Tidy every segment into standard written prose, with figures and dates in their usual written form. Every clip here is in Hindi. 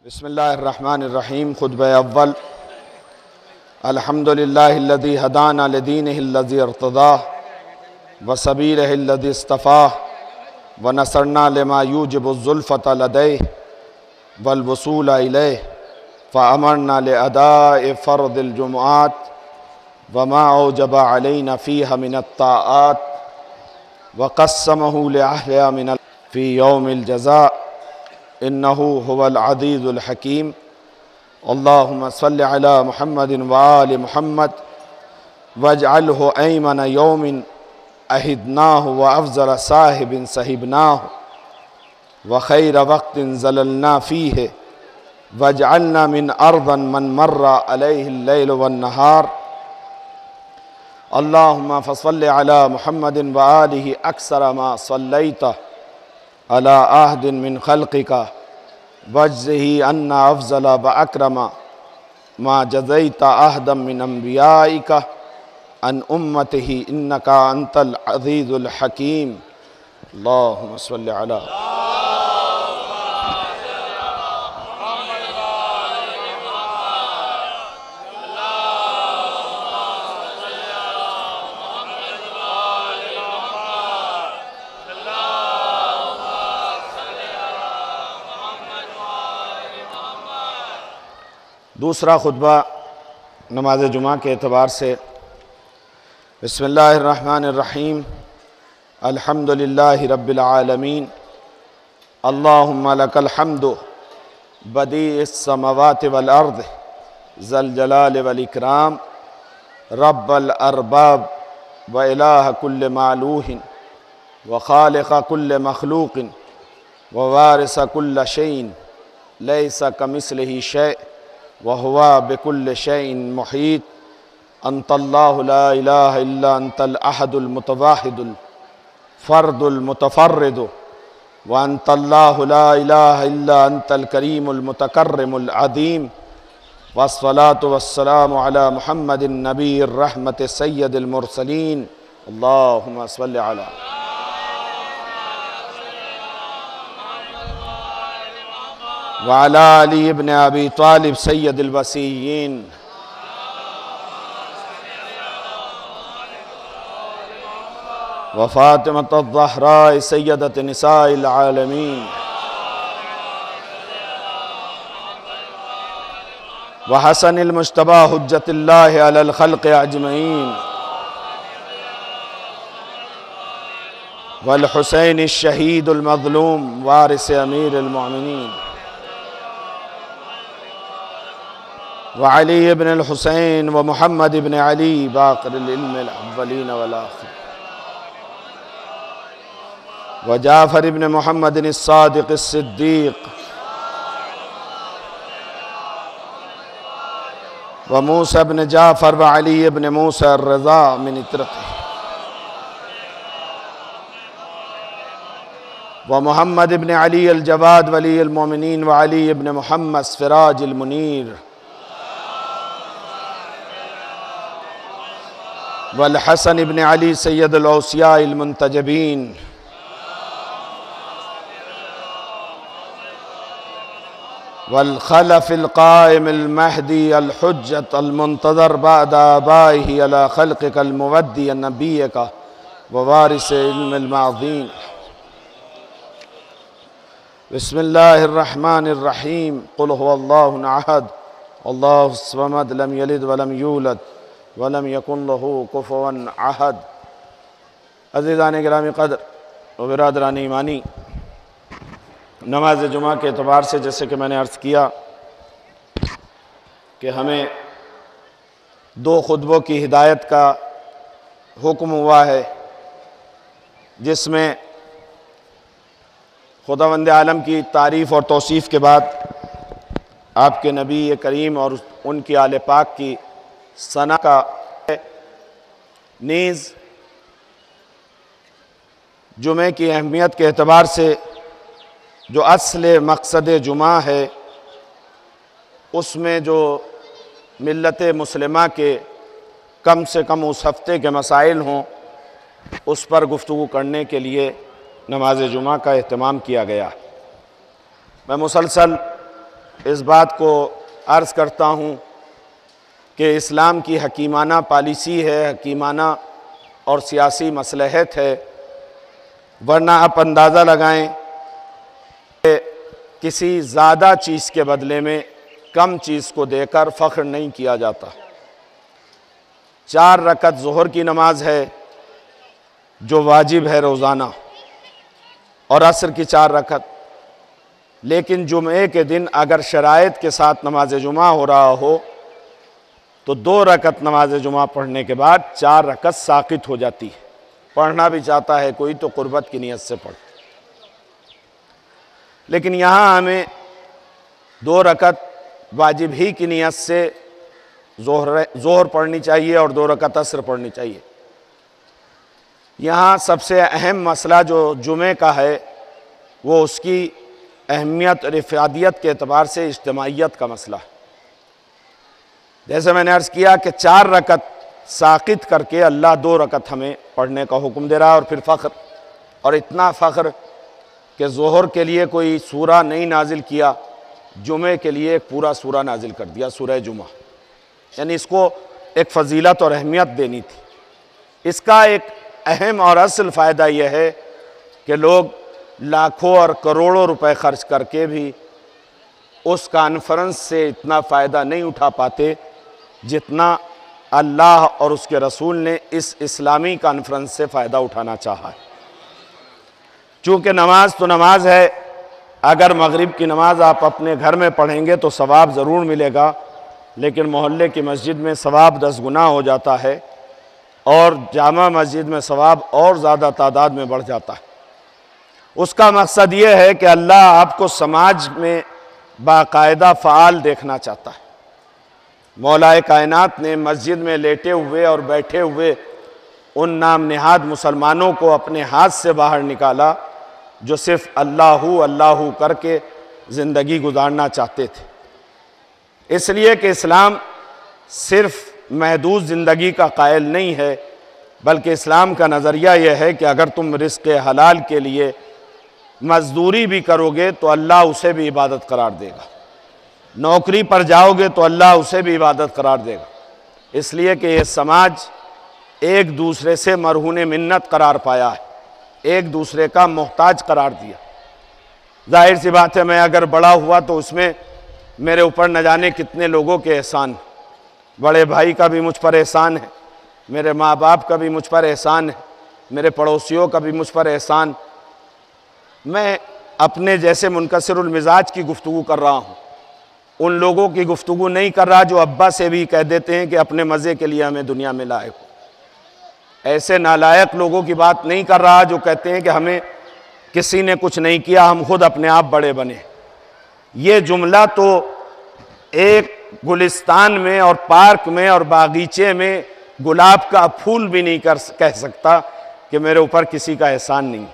बिस्मिल्लाहिर्रहमानिर्रहीम। खुतबा अव्वल। अल्हम्दुलिल्लाहिल्लज़ी हदाना लिदीनिहिल्लज़ी इर्तज़ा व सबीलिहिल्लज़ी इस्तफ़ा व नसरना लिमा यूजिबुज़्ज़ुल्फ़ता लदैहि वल वसूला इलैहि फ़अमरना लिअदाइ फ़र्दिल जुमुआत व मा औजब अलैना फ़ीहा मिनत ताआत व क़स्समहु लिअहलिहा मिनल फ़ी यौमिल जज़ा इन्नहु हुवल अज़ीज़ुल हकीम। अल्लाहुम्मा सल्लि अला मुहम्मदिन व आलि मुहम्मद वजअलहु ऐमन यौमिन अहिदनाहु व अफ़ज़ल साहिबिन सहिबनाहु व खैर वक़्तिन ज़ललना फ़ीहि वजअलना मिन अर्ज़न मन मर्रा अलैहिल लैल वन नहार। अल्लाहुम्मा फ़सल्लि अला मुहम्मदिन व आलिहि अक्सर मा सल्लैता अला अहदिन मिन खल्क़िका वज्ज़िही अन्ना अफ़ज़ला व अक्रमा मा जज़ैता अहदम मिन अंबियाइका अन उम्मतिही इन्नका अंतल अज़ीज़ुल हकीम। अल्लाहुम्मा सल्लि अला। दूसरा खुतबा नमाज जुमा के एतबार से। बिस्मिल्लाहिर्रहमानिर्रहीम। अल्हम्दुलिल्लाहि रब्बिल आलमीन। अल्लाहुम्मा लकल हम्दु बदीइस समावाति वल अर्द ज़ल जलाल वल इकराम रब्बल अरबाब व इलाह कुल्ल मालूहिन व खालिक़ कुल्ल मखलूक़िन व वारिस कुल्ल शैइन लैसा कमिस्लिही शै व हुवा बिकुल्ल शैइन मुहीत। अंतल्लाहु ला इलाहा इल्ला अंतल अहदुल मुतवाहिदुल फ़र्दुल मुतफ़र्रिदु व अंतल्लाहु ला इलाहा इल्ला अंतल करीमुल मुतकर्रिमुल अज़ीम। वस्सलातु वस्सलामु अला मुहम्मदिन नबीर रहमति सय्यदिल मुरसलीन। अल्लाहुम्मा सल्लि अला। व अला अली इब्न अबी तालिब सय्यदिल वसीय्यीन। व फ़ातिमतुज़ ज़हरा सय्यदत निसाइल आलमीन। व हसनिल मुज्तबा हुज्जतुल्लाहि अलल खल्क़ि अजमईन। वल हुसैन शहीदुल मज़लूम वारिस अमीरुल मोमिनीन। व अली इब्न अल हुसैन व मुहम्मद इब्न अली बाक़िरुल इल्मिल अव्वलीन वल आख़िरीन। व जाफ़र इब्न मुहम्मद अस्सादिक़ अस्सिद्दीक़ व मूसा इब्न जाफ़र व अली इब्न मूसा अर्रज़ा मिन इत्रतिही व मुहम्मद इब्न अली अल जवाद वली अल मोमिनीन व अली इब्न मुहम्मद सिराज अल मुनीर वल हसन इब्न अली सैयदुल औसिया अल मुंतजबीन। वल खलफ़िल क़ाइमिल महदी अल हुज्जत अल मुंतज़र बअद आबाइही अला खल्क़िकल मुवद्दी नबिय्यका व वारिस इल्मिल माज़ीन। बिस्मिल्लाहिर्रहमानिर्रहीम। क़ुल हुवल्लाहु अहद अल्लाहुस समद लम यलिद व लम यूलद व लम यकुन लहू कुफ़ुवन अहद। अज़ीज़ान गिरामी क़द्र व बिरादरान ईमानी, नमाज जुमा के एतबार से जैसे कि मैंने अर्ज़ किया कि हमें दो खुतबों की हिदायत का हुक्म हुआ है, जिसमें खुदावंद आलम की तारीफ़ और तौसीफ़ के बाद आपके नबी करीम और उनकी आले पाक की सना का नीज़ जुमे की अहमियत के एतबार से जो असले मकसद जुमा है, उसमें जो मिल्लत मुस्लिमा के कम से कम उस हफ्ते के मसाइल हों, उस पर गुफ्तगू करने के लिए नमाज जुमा का एहतमाम किया गया। मैं मुसलसल इस बात को अर्ज़ करता हूँ कि इस्लाम की हकीमाना पॉलिसी है, हकीमाना और सियासी मसलहत है, वरना आप अंदाज़ा लगाएं कि किसी ज़्यादा चीज़ के बदले में कम चीज़ को देकर फ़ख्र नहीं किया जाता। 4 रकत ज़ोहर की नमाज है जो वाजिब है रोज़ाना, और असर की 4 रकत। लेकिन जुमे के दिन अगर शराइत के साथ नमाज जुमा हो रहा हो तो 2 रकत नमाज जुमा पढ़ने के बाद 4 रकत साकित हो जाती है। पढ़ना भी चाहता है कोई तो कुर्बत की नीयत से पढ़, लेकिन यहाँ हमें 2 रकत वाजिब ही की नीयत से ज़ोहर पढ़नी चाहिए और 2 रकत असर पढ़नी चाहिए। यहाँ सबसे अहम मसला जो जुमे का है वो उसकी अहमियत और इफ़ादियत के एतबार से इज्तिमाइयत का मसला है। जैसे मैंने अर्ज़ किया कि 4 रकत साकित करके अल्लाह 2 रकत हमें पढ़ने का हुक्म दे रहा है, और फिर फ़ख्र, और इतना फ़ख्र कि ज़ोहर के लिए कोई सूरा नहीं नाजिल किया, जुमे के लिए एक पूरा सूरा नाजिल कर दिया, सूरह जुमा। यानी इसको एक फ़जीलत और अहमियत देनी थी। इसका एक अहम और असल फ़ायदा यह है कि लोग लाखों और करोड़ों रुपए खर्च करके भी उस कॉन्फ्रेंस से इतना फ़ायदा नहीं उठा पाते जितना अल्लाह और उसके रसूल ने इस इस्लामी कॉन्फ्रेंस से फ़ायदा उठाना चाहा है। चूँकि नमाज तो नमाज है, अगर मगरिब की नमाज आप अपने घर में पढ़ेंगे तो सवाब ज़रूर मिलेगा, लेकिन मोहल्ले की मस्जिद में सवाब 10 गुना हो जाता है, और जामा मस्जिद में सवाब और ज़्यादा तादाद में बढ़ जाता है। उसका मकसद ये है कि अल्लाह आपको समाज में बाकायदा फ़ाल देखना चाहता है। मौलाए कायनात ने मस्जिद में लेटे हुए और बैठे हुए उन नाम निहाद मुसलमानों को अपने हाथ से बाहर निकाला जो सिर्फ अल्लाहू अल्लाहू करके ज़िंदगी गुजारना चाहते थे। इसलिए कि इस्लाम सिर्फ महदूद ज़िंदगी का कायल नहीं है, बल्कि इस्लाम का नज़रिया यह है कि अगर तुम रिज़्क़ हलाल के लिए मजदूरी भी करोगे तो अल्लाह उसे भी इबादत करार देगा, नौकरी पर जाओगे तो अल्लाह उसे भी इबादत करार देगा। इसलिए कि ये समाज एक दूसरे से मरहून मिन्नत करार पाया है, एक दूसरे का मोहताज करार दिया। जाहिर सी बात है, मैं अगर बड़ा हुआ तो उसमें मेरे ऊपर न जाने कितने लोगों के एहसान, बड़े भाई का भी मुझ पर एहसान है, मेरे माँ बाप का भी मुझ पर एहसान है, मेरे पड़ोसियों का भी मुझ पर एहसान। मैं अपने जैसे मुनकसिरुल मिजाज की गुफ्तगू कर रहा हूँ, उन लोगों की गुफ्तगू नहीं कर रहा जो अब्बा से भी कह देते हैं कि अपने मज़े के लिए हमें दुनिया में लाए हो। ऐसे नालायक लोगों की बात नहीं कर रहा जो कहते हैं कि हमें किसी ने कुछ नहीं किया, हम खुद अपने आप बड़े बने। ये जुमला तो एक गुलिस्तान में और पार्क में और बागीचे में गुलाब का फूल भी नहीं कह सकता कि मेरे ऊपर किसी का एहसान नहीं,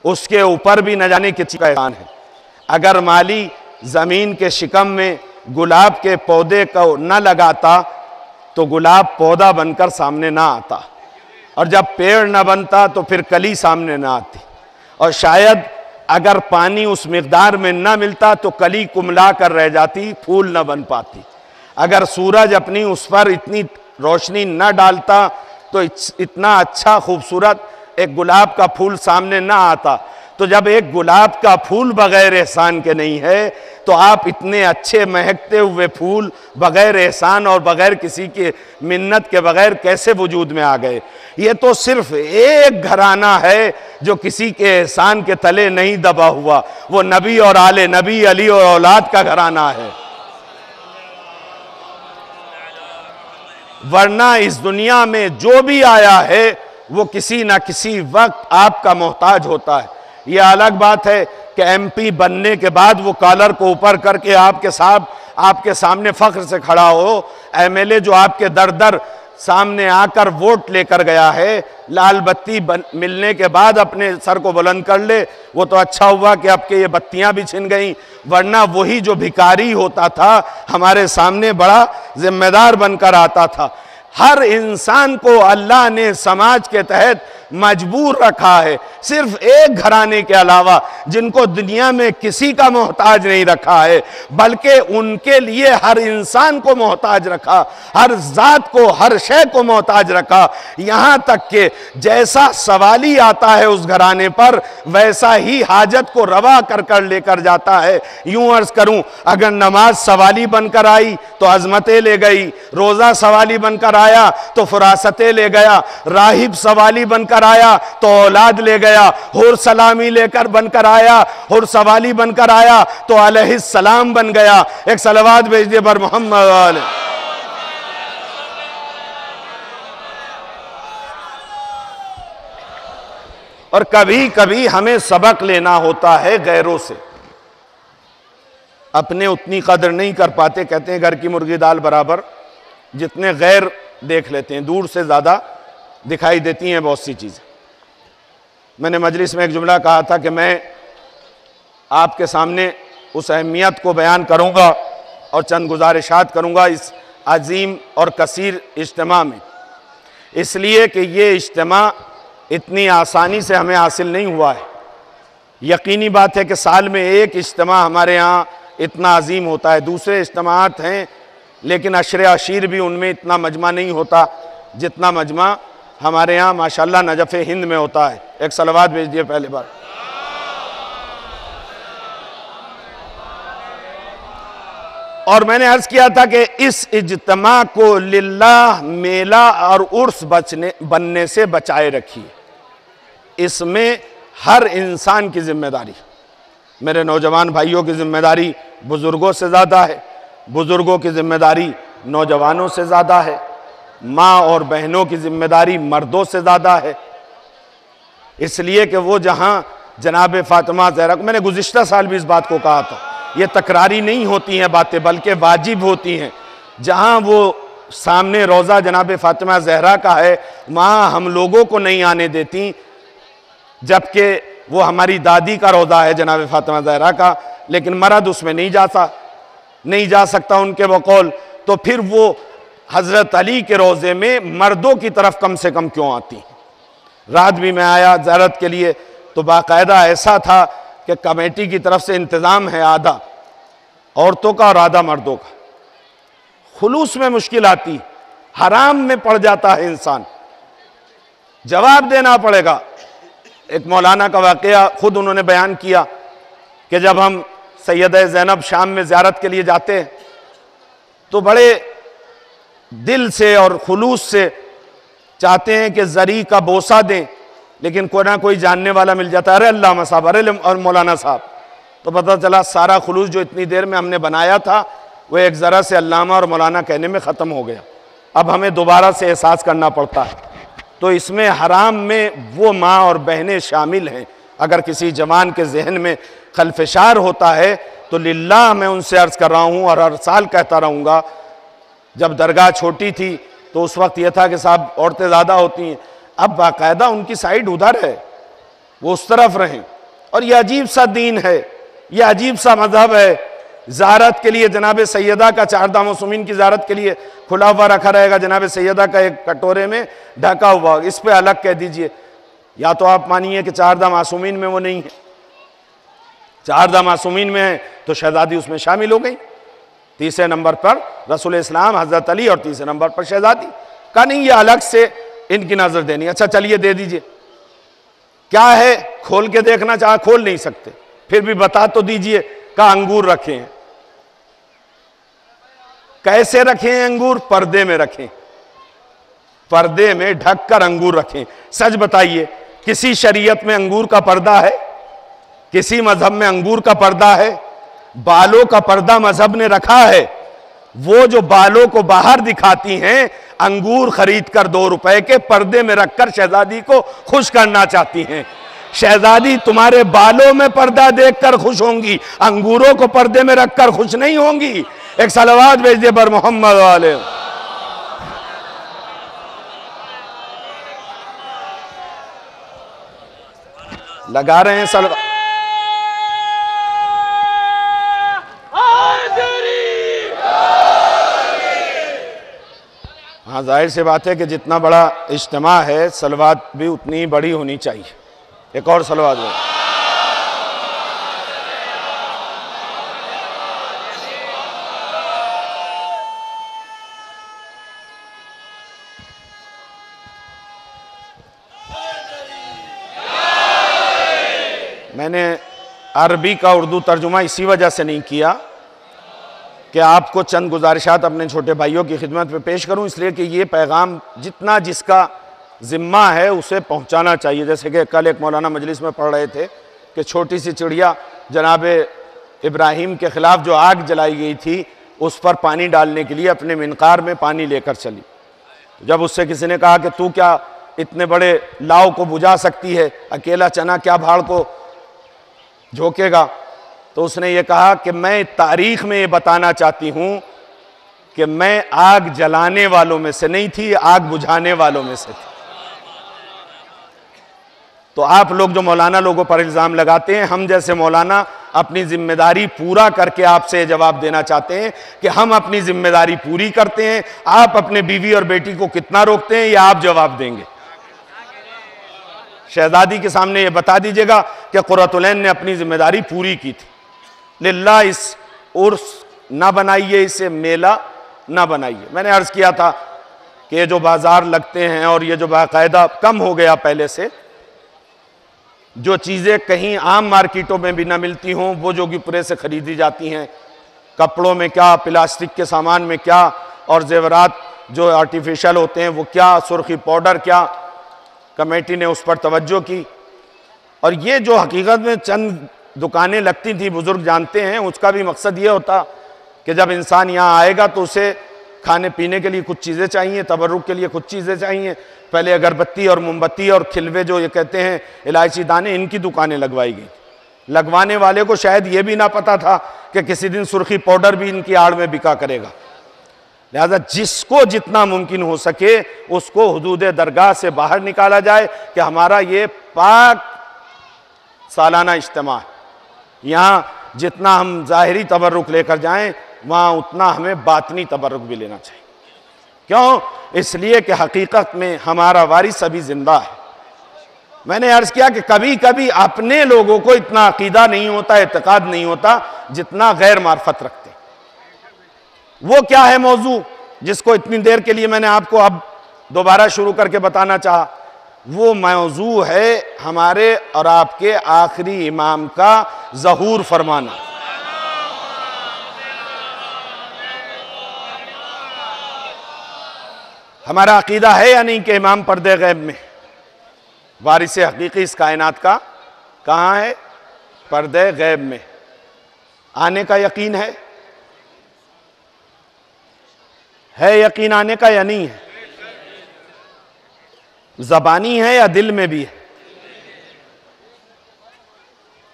उसके ऊपर भी न जाने किसी का एहसान है। अगर माली ज़मीन के शिकम में गुलाब के पौधे को न लगाता तो गुलाब पौधा बनकर सामने ना आता, और जब पेड़ न बनता तो फिर कली सामने ना आती, और शायद अगर पानी उस मिक़दार में न मिलता तो कली कुमला कर रह जाती, फूल न बन पाती। अगर सूरज अपनी उस पर इतनी रोशनी न डालता तो इतना अच्छा खूबसूरत एक गुलाब का फूल सामने ना आता। तो जब एक गुलाब का फूल बगैर एहसान के नहीं है, तो आप इतने अच्छे महकते हुए फूल बगैर एहसान और बगैर किसी के मिन्नत के बगैर कैसे वजूद में आ गए? ये तो सिर्फ एक घराना है जो किसी के एहसान के तले नहीं दबा हुआ, वो नबी और आले नबी, अली और औलाद का घराना है। वरना इस दुनिया में जो भी आया है वो किसी ना किसी वक्त आपका मोहताज होता है। यह अलग बात है कि एमपी बनने के बाद वो कॉलर को ऊपर करके आपके सामने फख्र से खड़ा हो, एमएलए जो आपके दर दर सामने आकर वोट लेकर गया है, लाल बत्ती मिलने के बाद अपने सर को बुलंद कर ले, वो तो अच्छा हुआ कि आपके ये बत्तियां भी छिन गई, वरना वही जो भिखारी होता था हमारे सामने बड़ा जिम्मेदार बनकर आता था। हर इंसान को अल्लाह ने समाज के तहत मजबूर रखा है। सिर्फ एक घराने के अलावा जिनको दुनिया में किसी का मोहताज नहीं रखा है, बल्कि उनके लिए हर इंसान को मोहताज रखा, हर जात को, हर शय को मोहताज रखा। यहां तक कि जैसा सवाली आता है उस घराने पर, वैसा ही हाजत को रवा कर कर लेकर जाता है। यूं अर्ज करूं, अगर नमाज सवाली बनकर आई तो अजमतें ले गई, रोजा सवाली बनकर आया तो फरासतें ले गया, राहिब सवाली बनकर आया तो औलाद ले गया, हुर सलामी लेकर बनकर आया, हुर सवाली बनकर आया तो अलैहिस्सलाम बन गया। एक सलवात भेज दिए बर मोहम्मद वाले। और कभी कभी हमें सबक लेना होता है गैरों से, अपने उतनी कदर नहीं कर पाते। कहते हैं घर की मुर्गी दाल बराबर, जितने गैर देख लेते हैं, दूर से ज़्यादा दिखाई देती हैं बहुत सी चीज़ें। मैंने मजलिस में एक जुमला कहा था कि मैं आपके सामने उस अहमियत को बयान करूंगा और चंद गुजारिशात करूंगा इस अजीम और कसीर इज्तिमा में, इसलिए कि ये इज्तिमा इतनी आसानी से हमें हासिल नहीं हुआ है। यकीनी बात है कि साल में एक इज्तिमा हमारे यहाँ इतना अजीम होता है, दूसरे इज्तिमात हैं लेकिन अशरे अशीर भी उनमें इतना मजमा नहीं होता जितना मजमा हमारे यहाँ माशाल्लाह नजफ़े हिंद में होता है। एक सलवात भेज दिए पहले बार। और मैंने अर्ज किया था कि इस इज्तिमा को लिल्लाह मेला और उर्स बनने से बचाए रखिए। इसमें हर इंसान की जिम्मेदारी, मेरे नौजवान भाइयों की जिम्मेदारी बुजुर्गों से ज़्यादा है, बुजुर्गों की जिम्मेदारी नौजवानों से ज़्यादा है, माँ और बहनों की जिम्मेदारी मर्दों से ज़्यादा है। इसलिए कि वो जहाँ जनाब फातिमा ज़हरा को, मैंने गुज़िश्ता साल भी इस बात को कहा था, ये तकरारी नहीं होती हैं बातें बल्कि वाजिब होती हैं। जहाँ वो सामने रोज़ा जनाब फातिमा ज़हरा का है, वहाँ हम लोगों को नहीं आने देती, जबकि वो हमारी दादी का रोज़ा है जनाब फातिमा ज़हरा का, लेकिन मर्द उसमें नहीं जा सकता उनके बकौल। तो फिर वो हज़रत अली के रोज़े में मर्दों की तरफ कम से कम क्यों आती? रात भी मैं आया ज़ियारत के लिए तो बाकायदा ऐसा था कि कमेटी की तरफ से इंतज़ाम है आधा औरतों का और आधा मर्दों का। खुलूस में मुश्किल आती, हराम में पड़ जाता है इंसान, जवाब देना पड़ेगा। एक मौलाना का वाक़या खुद उन्होंने बयान किया कि जब हम सैयदा ज़ैनब शाम में ज़ियारत के लिए जाते हैं तो बड़े दिल से और खुलूस से चाहते हैं कि ज़री का बोसा दें, लेकिन कोई ना कोई जानने वाला मिल जाता है, अरे अल्लामा साहब, अरे और मौलाना साहब, तो पता चला सारा खुलूस जो इतनी देर में हमने बनाया था वो एक ज़रा से अल्लामा और मौलाना कहने में ख़त्म हो गया। अब हमें दोबारा से एहसास करना पड़ता है। तो इसमें हराम में वो माँ और बहनें शामिल हैं। अगर किसी जवान के जहन में खलफशार होता है तो लिल्लाह मैं उनसे अर्ज़ कर रहा हूँ और हर साल कहता रहूँगा, जब दरगाह छोटी थी तो उस वक्त यह था कि साहब औरतें ज़्यादा होती हैं, अब बाकायदा उनकी साइड उधर है, वो उस तरफ रहें। और यह अजीब सा दीन है, यह अजीब सा मज़हब है। ज़ियारत के लिए जनाब सैयदा का, चारदा मासूमीन की ज़ियारत के लिए खुला हुआ रखा रहेगा, जनाब सैयदा का एक कटोरे में ढका हुआ, इस पे अलग कह दीजिए। या तो आप मानिए कि चारदा मासूमीन में वो नहीं है, चारदा मासूमीन में है तो शहजादी उसमें शामिल हो गई। तीसरे नंबर पर रसूल इस्लाम हज़रत अली और तीसरे नंबर पर शहजादी का, नहीं ये अलग से इनकी नज़र देनी। अच्छा चलिए दे दीजिए, क्या है खोल के देखना चाहे खोल नहीं सकते, फिर भी बता तो दीजिए। का अंगूर रखे हैं, कैसे रखें अंगूर? पर्दे में रखें, पर्दे में ढककर अंगूर रखें। सच बताइए, किसी शरीयत में अंगूर का पर्दा है? किसी मजहब में अंगूर का पर्दा है? बालों का पर्दा मजहब ने रखा है। वो जो बालों को बाहर दिखाती हैं, अंगूर खरीद कर 2 रुपए के पर्दे में रखकर शहजादी को खुश करना चाहती हैं। शहजादी तुम्हारे बालों में पर्दा देखकर खुश होंगी, अंगूरों को पर्दे में रखकर खुश नहीं होंगी। एक सलवात भेज दे बर मोहम्मद वाले। लगा रहे हैं सलवात। हाँ, जाहिर सी बात है कि जितना बड़ा इज्तिमा है सलवात भी उतनी ही बड़ी होनी चाहिए। एक और सलवात हो। मैंने अरबी का उर्दू तर्जुमा इसी वजह से नहीं किया कि आपको चंद गुजारिशात अपने छोटे भाइयों की खिदमत में पेश करूं, इसलिए कि ये पैगाम जितना जिसका ज़िम्मा है उसे पहुंचाना चाहिए। जैसे कि कल एक मौलाना मजलिस में पढ़ रहे थे कि छोटी सी चिड़िया जनाब इब्राहिम के ख़िलाफ़ जो आग जलाई गई थी उस पर पानी डालने के लिए अपने मिनकार में पानी लेकर चली। जब उससे किसी ने कहा कि तू क्या इतने बड़े लाव को बुझा सकती है, अकेला चना क्या भाड़ को झोंकेगा, तो उसने ये कहा कि मैं तारीख में ये बताना चाहती हूं कि मैं आग जलाने वालों में से नहीं थी, आग बुझाने वालों में से थी। तो आप लोग जो मौलाना लोगों पर इल्ज़ाम लगाते हैं, हम जैसे मौलाना अपनी जिम्मेदारी पूरा करके आपसे जवाब देना चाहते हैं कि हम अपनी जिम्मेदारी पूरी करते हैं। आप अपने बीवी और बेटी को कितना रोकते हैं, यह आप जवाब देंगे। शहजादी के सामने ये बता दीजिएगा कि कुर्रतुलैन ने अपनी जिम्मेदारी पूरी की थी। लिल्लाह इस उर्स ना बनाइए, इसे मेला ना बनाइए। मैंने अर्ज़ किया था कि ये जो बाज़ार लगते हैं और ये जो बाकायदा कम हो गया पहले से, जो चीज़ें कहीं आम मार्केटों में भी ना मिलती हों वो जोगीपुरे से ख़रीदी जाती हैं, कपड़ों में क्या, प्लास्टिक के सामान में क्या, और जेवरात जो आर्टिफिशियल होते हैं वो क्या, सुर्खी पाउडर क्या, कमेटी ने उस पर तवज्जो की। और ये जो हकीकत में चंद दुकानें लगती थी, बुज़ुर्ग जानते हैं, उसका भी मकसद ये होता कि जब इंसान यहाँ आएगा तो उसे खाने पीने के लिए कुछ चीज़ें चाहिए, तबर्रुक के लिए कुछ चीज़ें चाहिए। पहले अगरबत्ती और मोमबत्ती और खिलवे जो ये कहते हैं इलायची दाने, इनकी दुकानें लगवाई गई। लगवाने वाले को शायद ये भी ना पता था कि किसी दिन सुर्खी पाउडर भी इनकी आड़ में बिका करेगा। लिहाजा जिसको जितना मुमकिन हो सके उसको हुदूद दरगाह से बाहर निकाला जाए कि हमारा ये पाक सालाना इज्तिमा है। यहाँ जितना हम ज़ाहिरी तबर्रुक लेकर जाएं वहाँ उतना हमें बातनी तबर्रुक भी लेना चाहिए। क्यों? इसलिए कि हकीकत में हमारा वारिस अभी जिंदा है। मैंने अर्ज़ किया कि कभी कभी अपने लोगों को इतना अकीदा नहीं होता, एतकाद नहीं होता जितना गैर मार्फत रखते। वो क्या है मौजू जिसको इतनी देर के लिए मैंने आपको अब दोबारा शुरू करके बताना चाहा? वो मौजू है हमारे और आपके आखिरी इमाम का ज़हूर फरमाना। हमारा अकीदा है या नहीं कि इमाम पर्दे गैब में वारिस हकीकी इस कायनात का कहाँ है? पर्दे गैब में। आने का यकीन है यकीन आने का या नहीं है? ज़बानी है या दिल में भी है?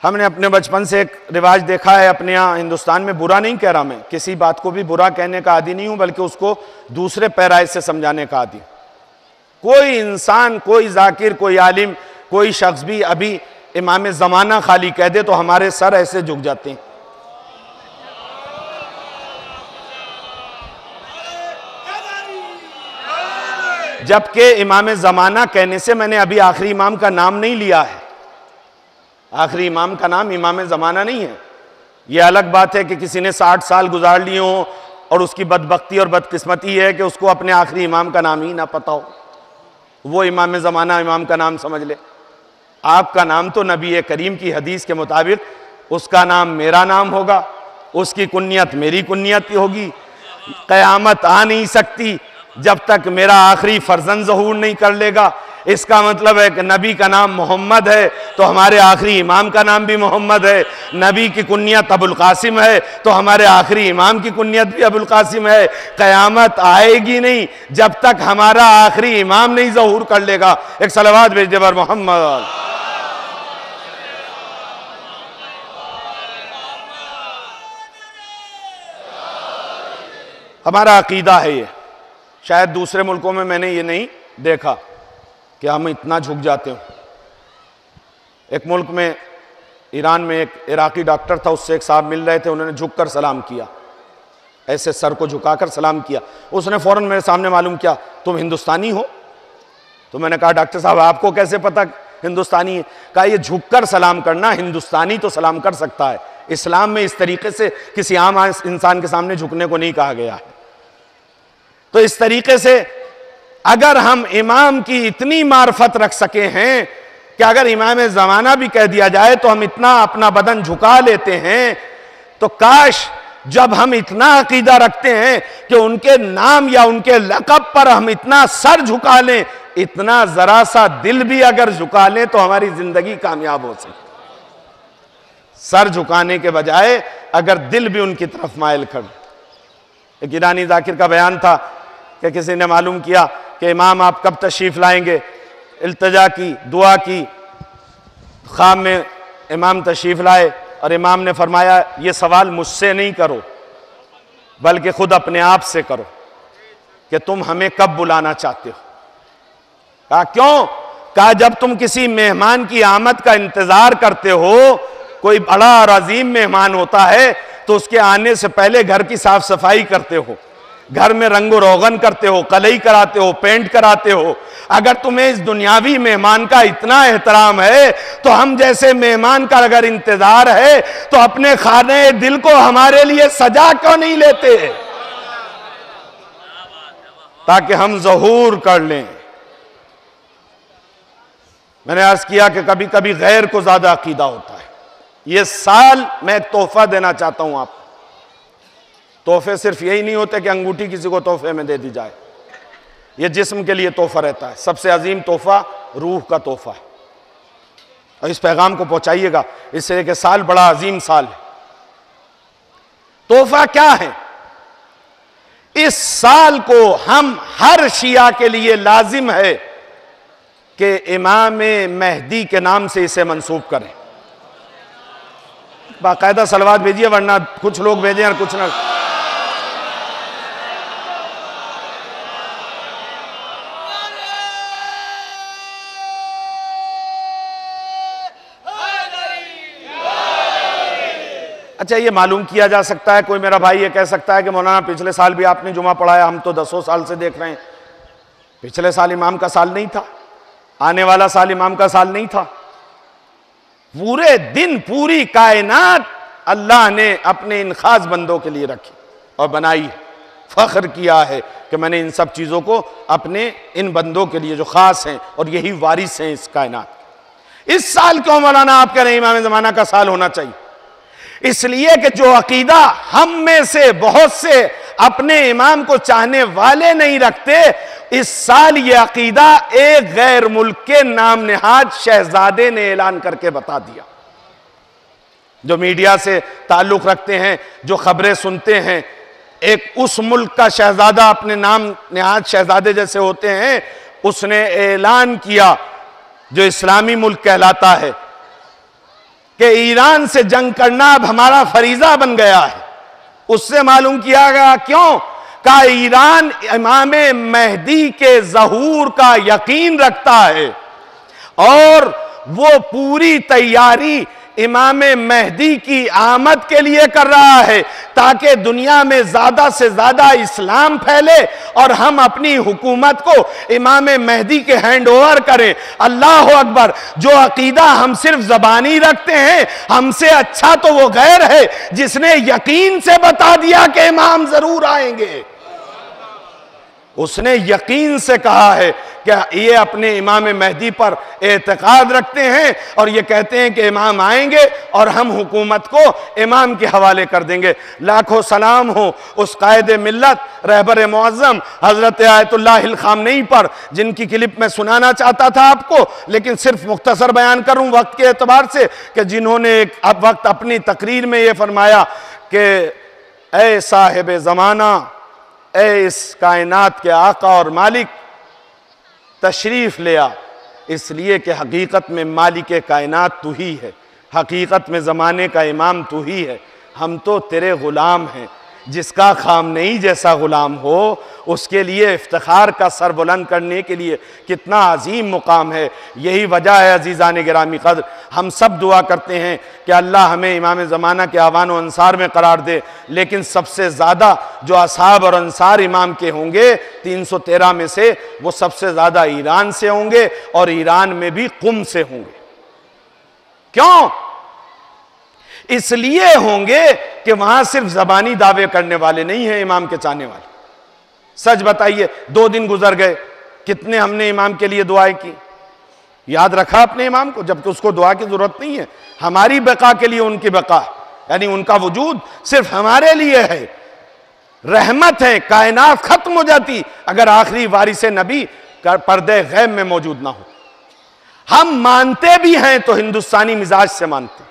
हमने अपने बचपन से एक रिवाज देखा है अपने यहाँ हिंदुस्तान में, बुरा नहीं कह रहा मैं, किसी बात को भी बुरा कहने का आदी नहीं हूं, बल्कि उसको दूसरे पैराए से समझाने का आदी। कोई इंसान, कोई जाकिर, कोई आलिम, कोई शख्स भी अभी इमाम ज़माना खाली कह दे तो हमारे सर ऐसे झुक जाते हैं। जबकि इमाम ज़माना कहने से मैंने अभी आखिरी इमाम का नाम नहीं लिया है। आखिरी इमाम का नाम इमाम ज़माना नहीं है। यह अलग बात है कि किसी ने 60 साल गुजार लिए हों और उसकी बदबख्ती और बदकिस्मती है कि उसको अपने आखिरी इमाम का नाम ही ना पता हो, वो इमाम ज़माना इमाम का नाम समझ ले। आपका नाम तो नबी करीम की हदीस के मुताबिक उसका नाम मेरा नाम होगा, उसकी कुन्नियत मेरी कुन्नियत होगी। क़यामत आ नहीं सकती जब तक मेरा आखिरी फर्जंद ज़हूर नहीं कर लेगा। इसका मतलब है कि नबी का नाम मोहम्मद है तो हमारे आखिरी इमाम का नाम भी मोहम्मद है। नबी की कुन्नियत अबुल कासिम है तो हमारे आखिरी इमाम की कुन्नियत भी अबुल कासिम है। क़यामत आएगी नहीं जब तक हमारा आखिरी इमाम नहीं ज़हूर कर लेगा। एक सलावत भेज दे बर मोहम्मद। हमारा अकीदा है ये। शायद दूसरे मुल्कों में मैंने ये नहीं देखा कि हम इतना झुक जाते हो। एक मुल्क में, ईरान में, एक इराकी डॉक्टर था, उससे एक साहब मिल रहे थे, उन्होंने झुककर सलाम किया। ऐसे सर को झुकाकर सलाम किया। उसने फौरन मेरे सामने मालूम किया तुम हिंदुस्तानी हो। तो मैंने कहा डॉक्टर साहब आपको कैसे पता हिंदुस्तानी है? कहा ये झुककर सलाम करना, हिंदुस्तानी तो सलाम कर सकता है, इस्लाम में इस तरीके से किसी आम इंसान के सामने झुकने को नहीं कहा गया है। तो इस तरीके से अगर हम इमाम की इतनी मार्फत रख सके हैं कि अगर इमाम ज़माना भी कह दिया जाए तो हम इतना अपना बदन झुका लेते हैं, तो काश जब हम इतना अकीदा रखते हैं कि उनके नाम या उनके लक़ब पर हम इतना सर झुका लें, इतना जरा सा दिल भी अगर झुका लें तो हमारी जिंदगी कामयाब हो सके। सर झुकाने के बजाय अगर दिल भी उनकी तरफ माइल कर। एक ईरानी जाकिर का बयान था कि किसी ने मालूम किया कि इमाम आप कब तशरीफ लाएंगे, इल्तिजा की, दुआ की, ख्वाब में इमाम तशरीफ लाए और इमाम ने फरमाया ये सवाल मुझसे नहीं करो बल्कि खुद अपने आप से करो कि तुम हमें कब बुलाना चाहते हो। कहा क्यों? कहा जब तुम किसी मेहमान की आमद का इंतजार करते हो, कोई बड़ा और अजीम मेहमान होता है तो उसके आने से पहले घर की साफ सफाई करते हो, घर में रंगो रोगन करते हो, कलई कराते हो, पेंट कराते हो। अगर तुम्हें इस दुनियावी मेहमान का इतना एहतराम है तो हम जैसे मेहमान का अगर इंतजार है तो अपने खाने दिल को हमारे लिए सजा क्यों नहीं लेते, ताकि हम ज़हूर कर लें। मैंने अर्ज किया कि कभी कभी गैर को ज्यादा अकीदा होता है। ये साल मैं तोहफा देना चाहता हूं आपको। तोहफे सिर्फ यही नहीं होते कि अंगूठी किसी को तोहफे में दे दी जाए, ये जिस्म के लिए तोहफा रहता है। सबसे अजीम तोहफा रूह का तोहफा है, और इस पैगाम को पहुंचाइएगा, इससे कि साल बड़ा अजीम साल है। तोहफा क्या है? इस साल को हम हर शिया के लिए लाजिम है कि इमाम मेहदी के नाम से इसे मंसूब करें। बाकायदा सलवात भेजिए, वरना कुछ लोग भेजें और कुछ ना। अच्छा, ये मालूम किया जा सकता है, कोई मेरा भाई ये कह सकता है कि मौलाना पिछले साल भी आपने जुमा पढ़ाया, हम तो 10 साल से देख रहे हैं। पिछले साल इमाम का साल नहीं था, आने वाला साल इमाम का साल नहीं था। पूरे दिन पूरी कायनात अल्लाह ने अपने इन खास बंदों के लिए रखी और बनाई। फख्र किया है कि मैंने इन सब चीज़ों को अपने इन बंदों के लिए जो खास हैं और यही वारिस हैं इस कायनात। इस साल क्यों मौलाना आप कह रहे हैं इमाम ज़माना का साल होना चाहिए? इसलिए कि जो अकीदा हम में से बहुत से अपने इमाम को चाहने वाले नहीं रखते, इस साल ये अकीदा एक गैर मुल्क के नाम नेहाद शहजादे ने ऐलान करके बता दिया। जो मीडिया से ताल्लुक रखते हैं, जो खबरें सुनते हैं, एक उस मुल्क का शहजादा अपने नाम नेहाद शहजादे जैसे होते हैं, उसने ऐलान किया, जो इस्लामी मुल्क कहलाता है, कि ईरान से जंग करना अब हमारा फरीजा बन गया है। उससे मालूम किया गया क्यों? का ईरान इमाम मेहदी के ज़हूर का यकीन रखता है और वो पूरी तैयारी इमाम मेहदी की आमद के लिए कर रहा है, ताकि दुनिया में ज्यादा से ज्यादा इस्लाम फैले और हम अपनी हुकूमत को इमाम मेहदी के हैंड ओवर करें। अल्लाह अकबर। जो अकीदा हम सिर्फ जबानी रखते हैं, हमसे अच्छा तो वो गैर है जिसने यकीन से बता दिया कि इमाम जरूर आएंगे। उसने यकीन से कहा है कि ये अपने इमाम मेहदी पर एतकाद रखते हैं और ये कहते हैं कि इमाम आएंगे और हम हुकूमत को इमाम के हवाले कर देंगे। लाखों सलाम हो उस कायद मिल्लत रहबर मुअज़्ज़म हज़रत आयतुल्लाह ख़ामनेई पर, जिनकी क्लिप मैं सुनाना चाहता था आपको, लेकिन सिर्फ मुख्तसर बयान करूं वक्त के एतबार से, कि जिन्होंने अब वक्त अपनी तकरीर में ये फरमाया कि ए साहिब ज़माना, ए इस कायनात के आका और मालिक, तशरीफ ले आ, इसलिए कि हकीकत में मालिक कायनात तू ही है, हकीकत में ज़माने का इमाम तू ही है, हम तो तेरे ग़ुलाम हैं। जिसका खामनेई जैसा गुलाम हो उसके लिए इफ्तिखार का सर बुलंद करने के लिए कितना अजीम मुकाम है। यही वजह है अजीज़ान गिरामी कद्र, हम सब दुआ करते हैं कि अल्लाह हमें इमाम ज़माना के आवान व अंसार में करार दे। लेकिन सबसे ज़्यादा जो असहाब और अंसार इमाम के होंगे 313 में से, वो सबसे ज़्यादा ईरान से होंगे और ईरान में भी कुम से होंगे। क्यों? इसलिए होंगे कि वहां सिर्फ ज़बानी दावे करने वाले नहीं हैं इमाम के चाहने वाले। सच बताइए, 2 दिन गुजर गए, कितने हमने इमाम के लिए दुआएं की? याद रखा अपने इमाम को, जबकि उसको दुआ की जरूरत नहीं है। हमारी बका के लिए उनकी बका, यानी उनका वजूद सिर्फ हमारे लिए है, रहमत है। कायनात खत्म हो जाती अगर आखिरी वारिस नबी पर्दे गैब में मौजूद ना हो। हम मानते भी हैं तो हिंदुस्तानी मिजाज से मानते।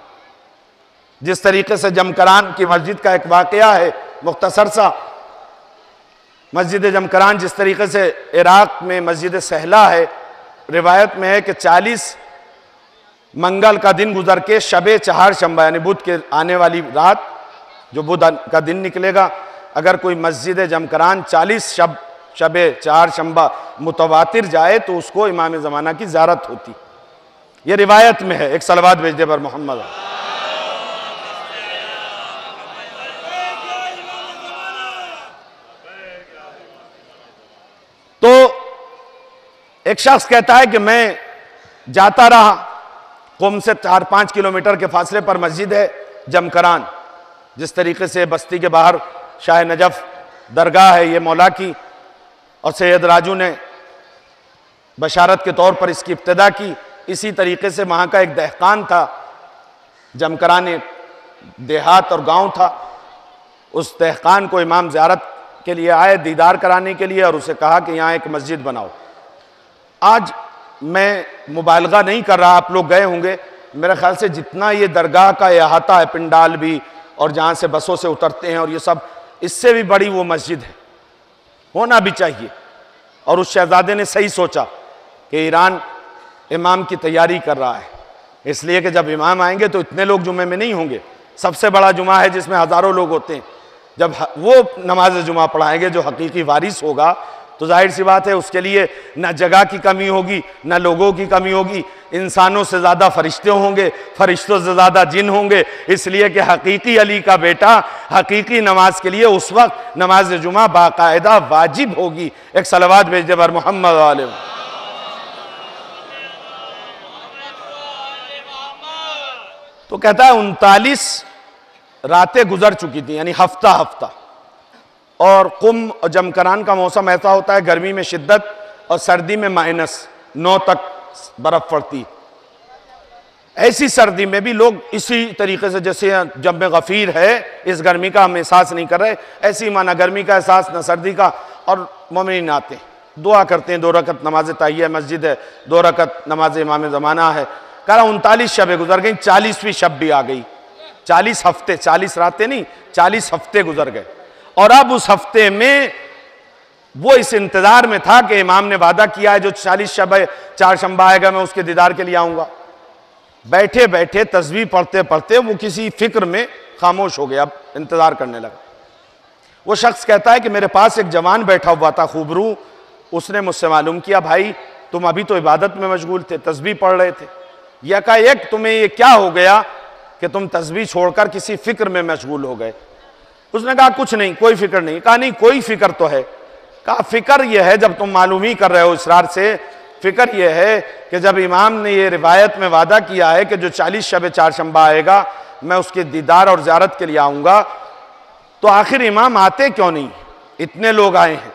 जिस तरीके से जमकरान की मस्जिद का एक वाकया है मुख्तसर सा, मस्जिद जमकरान जिस तरीके से इराक में मस्जिद सहला है, रिवायत में है कि 40 मंगल का दिन गुजर के शबे चहारशंबा यानी बुध के आने वाली रात, जो बुध का दिन निकलेगा, अगर कोई मस्जिद जमकरान 40 शबे चहारशंबा मुतवातिर जाए तो उसको इमाम ज़माना की ज़ियारत होती। यह रिवायत में है। एक सलवात भेज दे पर मोहम्मद। तो एक शख्स कहता है कि मैं जाता रहा, कुम से 4-5 किलोमीटर के फासले पर मस्जिद है जमकरान। जिस तरीके से बस्ती के बाहर शाह नजफ दरगाह है ये मौला की, और सैयद राजू ने बशारत के तौर पर इसकी इब्तिदा की, इसी तरीके से वहाँ का एक दहकान था, जमकरान एक देहात और गांव था। उस दहकान को इमाम ज़ियारत के लिए आए, दीदार कराने के लिए, और उसे कहा कि यहाँ एक मस्जिद बनाओ। आज मैं मुबालगा नहीं कर रहा, आप लोग गए होंगे, मेरे ख्याल से जितना ये दरगाह का अहाता है, पिंडाल भी और जहाँ से बसों से उतरते हैं और ये सब, इससे भी बड़ी वो मस्जिद है, होना भी चाहिए। और उस शहजादे ने सही सोचा कि ईरान इमाम की तैयारी कर रहा है, इसलिए कि जब इमाम आएंगे तो इतने लोग जुमे में नहीं होंगे। सबसे बड़ा जुमा है जिसमें हज़ारों लोग होते हैं। जब वो नमाज जुमा पढ़ाएंगे जो हकीकी वारिस होगा, तो जाहिर सी बात है उसके लिए न जगह की कमी होगी, न लोगों की कमी होगी। इंसानों से ज़्यादा फरिश्ते होंगे, फरिश्तों से ज़्यादा जिन होंगे, इसलिए कि हकीकी अली का बेटा हकीकी नमाज के लिए उस वक्त नमाज जुमा बाकायदा वाजिब होगी। एक सलवात भेज दे बर मोहम्मद वाले। तो कहता है 39 रातें गुजर चुकी थी, यानी हफ्ता हफ्ता। और कुम और जमकरान का मौसम ऐसा होता है, गर्मी में शिद्दत और सर्दी में -9 तक बर्फ पड़ती। ऐसी सर्दी में भी लोग इसी तरीके से, जैसे जब में गफीर है, इस गर्मी का हम एहसास नहीं कर रहे, ऐसी माना गर्मी का एहसास न सर्दी का। और मोमिन आते दुआ करते हैं, 2 रकत नमाज ताहिया मस्जिद है, 2 रकत नमाज इमाम ज़माना है। कहा 39 शबें गुजर गई, 40वीं शब भी आ गई। 40 हफ्ते, 40 रातें नहीं, 40 हफ्ते गुजर गए। और अब उस हफ्ते में वो इस इंतजार में था कि इमाम ने वादा किया है जो 40 शब चहारशंबा आएगा मैं उसके दीदार के लिए आऊंगा। बैठे बैठे तस्बीह पढ़ते पढ़ते वो किसी फिक्र में खामोश हो गया, अब इंतजार करने लगा। वो शख्स कहता है कि मेरे पास एक जवान बैठा हुआ था खूबरू, उसने मुझसे मालूम किया भाई तुम अभी तो इबादत में मशगूल थे, तस्बीह पढ़ रहे थे, यकाएक तुम्हें ये क्या हो गया कि तुम तस्बीह छोड़कर किसी फिक्र में मशगूल हो गए। उसने कहा कुछ नहीं, कोई फिक्र नहीं। कहा नहीं कोई फिक्र तो है। कहा फिक्र यह है, जब तुम मालूम ही कर रहे हो इसरार से, फिक्र यह है कि जब इमाम ने ये रिवायत में वादा किया है कि जो 40 शब चहारशंबा आएगा मैं उसके दीदार और ज़ियारत के लिए आऊँगा, तो आखिर इमाम आते क्यों नहीं, इतने लोग आए हैं।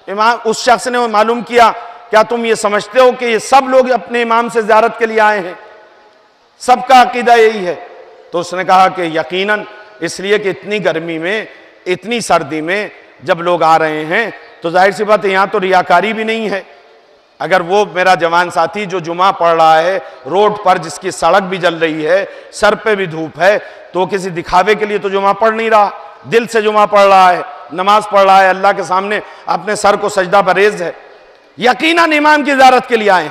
इमाम, उस शख्स ने मालूम किया, क्या तुम ये समझते हो कि ये सब लोग अपने इमाम से ज़ियारत के लिए आए हैं, सबका अकीदा यही है? तो उसने कहा कि यकीनन, इसलिए कि इतनी गर्मी में, इतनी सर्दी में जब लोग आ रहे हैं तो जाहिर सी बात है यहाँ तो रियाकारी भी नहीं है। अगर वो मेरा जवान साथी जो जुमा पढ़ रहा है रोड पर, जिसकी सड़क भी जल रही है, सर पे भी धूप है, तो किसी दिखावे के लिए तो जुमा पढ़ नहीं रहा, दिल से जुमा पढ़ रहा है, नमाज पढ़ रहा है, अल्लाह के सामने अपने सर को सजदा बरेज है, यकीनन इमाम की ज़ियारत के लिए आए।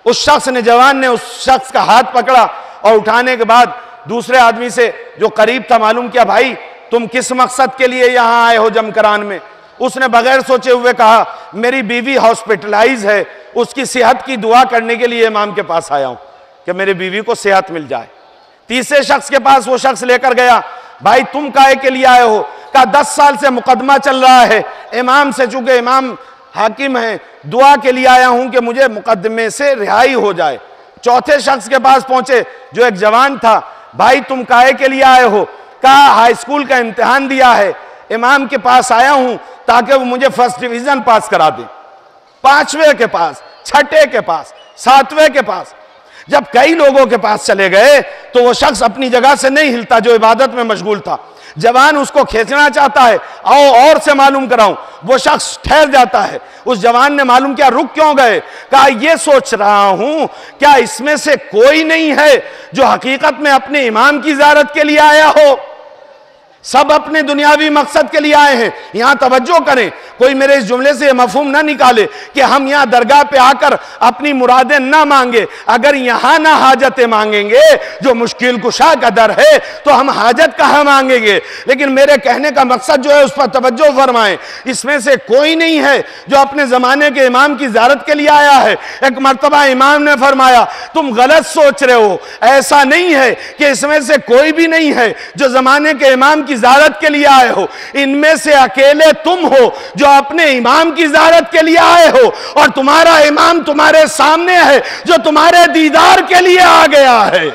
उस शख्स ने, जवान ने उस शख्स का हाथ पकड़ा और उठाने के बाद दूसरे आदमी से जो करीब था मालूम किया, भाई तुम किस मकसद के लिए यहां आए हो जमकरान में? उसने बगैर सोचे हुए कहा, मेरी बीवी हॉस्पिटलाइज है, उसकी सेहत की दुआ करने के लिए इमाम के पास आया हूं कि मेरी बीवी को सेहत मिल जाए। तीसरे शख्स के पास वो शख्स लेकर गया, भाई तुम काहे के लिए आए हो? कहा 10 साल से मुकदमा चल रहा है इमाम से, चूंकि इमाम हाकिम है, दुआ के लिए आया हूं कि मुझे मुकदमे से रिहाई हो जाए। चौथे शख्स के पास पहुंचे जो एक जवान था, भाई तुम काहे के लिए आए हो? कहा हाई स्कूल का इम्तिहान दिया है, इमाम के पास आया हूं ताकि वो मुझे फर्स्ट डिवीजन पास करा दे। पांचवें के पास, छठे के पास, सातवें के पास, जब कई लोगों के पास चले गए तो वो शख्स अपनी जगह से नहीं हिलता जो इबादत में मशगूल था। जवान उसको खींचना चाहता है, आओ और से मालूम कराऊं, वो शख्स ठहर जाता है। उस जवान ने मालूम किया, रुक क्यों गए? कहा ये सोच रहा हूं क्या इसमें से कोई नहीं है जो हकीकत में अपने इमाम की ज़ियारत के लिए आया हो? सब अपने दुनियावी मकसद के लिए आए हैं। यहां तवज्जो करें, कोई मेरे इस जुमले से मफहूम ना निकाले कि हम यहां दरगाह पे आकर अपनी मुरादें ना मांगे। अगर यहां ना हाजतें मांगेंगे जो मुश्किल कुशा का दर है तो हम हाजत कहां मांगेंगे? लेकिन मेरे कहने का मकसद जो है उस पर तवज्जो फरमाएं। इसमें से कोई नहीं है जो अपने जमाने के इमाम की ज़ियारत के लिए आया है। एक मर्तबा इमाम ने फरमाया, तुम गलत सोच रहे हो, ऐसा नहीं है कि इसमें से कोई भी नहीं है जो जमाने के इमाम की ज़ियारत के लिए आए हो। इनमें से अकेले तुम हो जो अपने इमाम की ज़ियारत के लिए आए हो, और तुम्हारा इमाम तुम्हारे सामने है जो तुम्हारे दीदार के लिए आ गया है।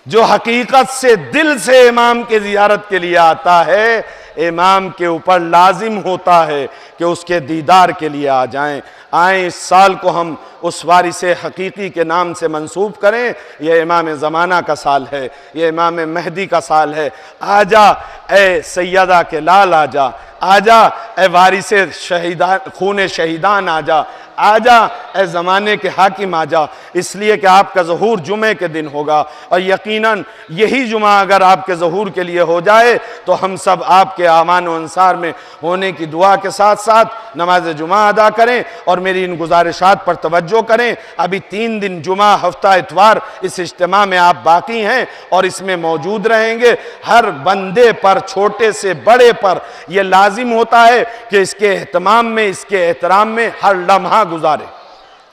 जो हकीकत से दिल से इमाम की ज़ियारत के लिए आता है, इमाम के ऊपर लाजिम होता है कि उसके दीदार के लिए आ जाएं। आए इस साल को हम उस वारिस हकीकी के नाम से मंसूब करें। यह इमाम ज़माना का साल है, यह इमाम महदी का साल है। आजा ए सैयदा के लाल, आजा आजा ए वारिस शहीदान, खून शहीदान आजा, आजा ए ज़माने के हाकिम आजा। इसलिए कि आपका ज़हूर जुमे के दिन होगा, और यकीनन यही जुमा अगर आपके ज़हूर के लिए हो जाए तो हम सब आपके आमान व अंसार में होने की दुआ के साथ साथ नमाज जुमा अदा करें और मेरी इन गुजारिशात पर तवज्जो करें। अभी 3 दिन जुमा, हफ्ता, इतवार इस इज्तिमा में आप बाकी हैं और इसमें मौजूद रहेंगे। हर बंदे पर, छोटे से बड़े पर यह लाजिम होता है कि इसके एहतमाम में, इसके एहतराम में हर लम्हा गुजारे।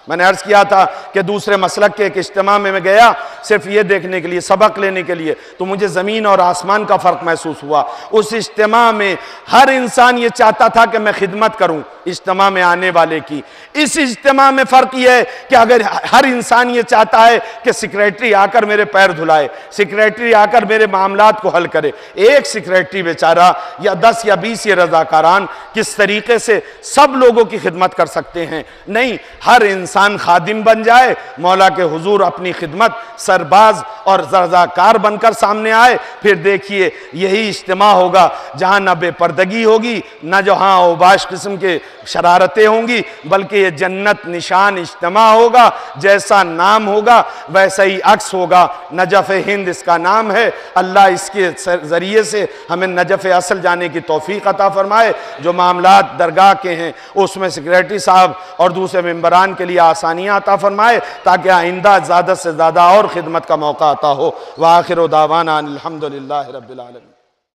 मैंने अर्ज किया था कि दूसरे मसलक के एक इज्तिमा में मैं गया सिर्फ ये देखने के लिए, सबक लेने के लिए, तो मुझे ज़मीन और आसमान का फ़र्क महसूस हुआ। उस इज्तिमा में हर इंसान ये चाहता था कि मैं खिदमत करूं इज्तिमा में आने वाले की। इस इज्तिमा में फ़र्क यह है कि अगर हर इंसान ये चाहता है कि सेक्रेटरी आकर मेरे पैर धुलाए, सेक्रेटरी आकर मेरे मामलात को हल करे, एक सेक्रेटरी बेचारा या 10 या 20 ये रज़ाकारान किस तरीके से सब लोगों की खिदमत कर सकते हैं? नहीं, हर इंसान खादिम बन जाए, मौला के हुजूर अपनी खिदमत सरबाज और रज़ाकार बनकर सामने आए। फिर देखिए यही इज्तिमा होगा जहाँ न बेपर्दगी होगी, न जहाँ औबाश किस्म के शरारतें होंगी, बल्कि ये जन्नत निशान इज्तिमा होगा। जैसा नाम होगा वैसा ही अक्स होगा। नजफ़ हिंद इसका नाम है। अल्लाह इसके ज़रिए से हमें नजफ़ असल जाने की तौफीक अता फरमाए। जो मामलात दरगाह के हैं उसमें सेक्रेटरी साहब और दूसरे मेंबरान के लिए आसानियाँ अता फरमाए ताकि आइंदा ज़्यादा से ज़्यादा और ख़िदमत का मौका अता हो। व आखिर दावाना अनिल हम्दुलिल्लाहि रब्बिल आलमीन।